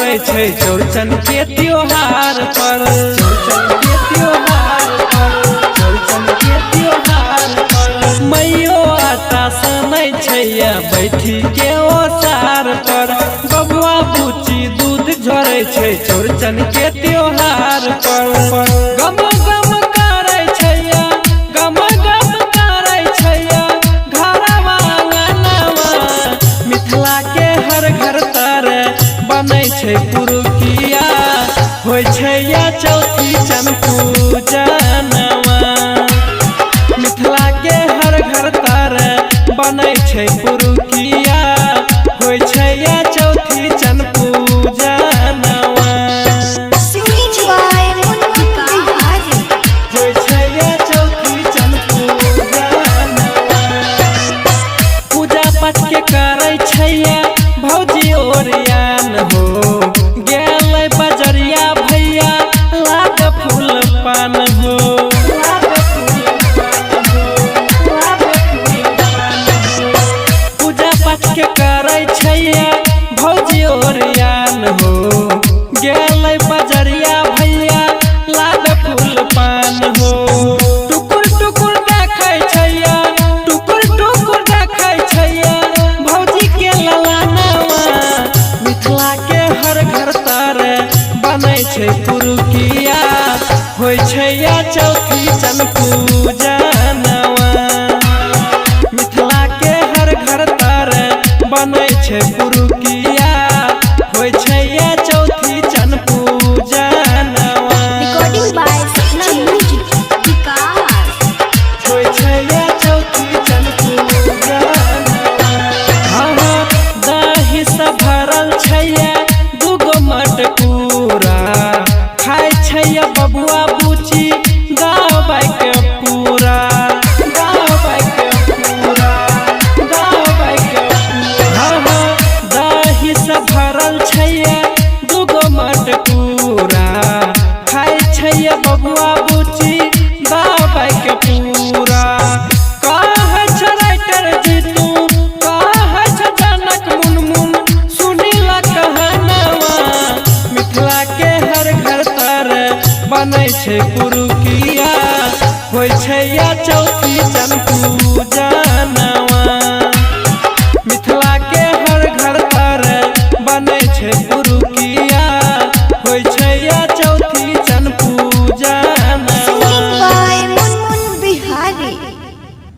करे छै चौरचन के त्योहार पर, चौरचन के त्योहार पर, चौरचन के त्योहार पर। मैयो आटा सनै छै बैठी के ओसार पर, बबुआ बुची दूध झोरे छै चौरचन के त्योहार पर। गम गम करे छै, गम गम करे छै घरवा आंगनवा, मिथिला के हर घर तर बनै छै पुरुकिया, होइ छै या चौथी चन पूजनवा। मिथिला के हर घर तर बनै छै पुरुकिया, होइ छै या चौथी चन पूजनवा। होइ छै या चौथी चन पूजनवा। पूजा पाठ के करै छै भौजी ओरियान हो, गेलै बजरिया भैया लाग फूल पान हो, लाग फूल पान हो, लाग फूल पान हो। पूजा पाठ के करै छै भौजी ओरियान हो, गेलै बजरिया भैया लाग फूल पान हो। टुकुर टुकुर देखै छै, टुकुर टुकुर देखै छै भौजी के ललनवा, मिथिला के हर घर तर बनै छै पुरुकिया, होइ छै या चौथी चन पूजनवा। मिथिला के हर घर तर बनै छै पुरुकिया, होइ छै या चौथी चन पूजनवा। होइ छै या चौथी चन पूजनवा। हाँ दही से भरल छै दूगो मटकूरा, खाइ छै बबुआ बुची गाबै के पूरा, गाबै के पूरा, गाबै के पूरा। हाँ दही से भरल छै दूगो मटकूरा, खाइ छै बबुआ बुची गाबै के पूरा। कहै छै राइटर जी तू, कहै छै जनक मुनमुन, सुनिला कहनवा, मिथिला के हर घर तर बनै छै पुरुकिया, होइ छै या चौथी चन पूजन।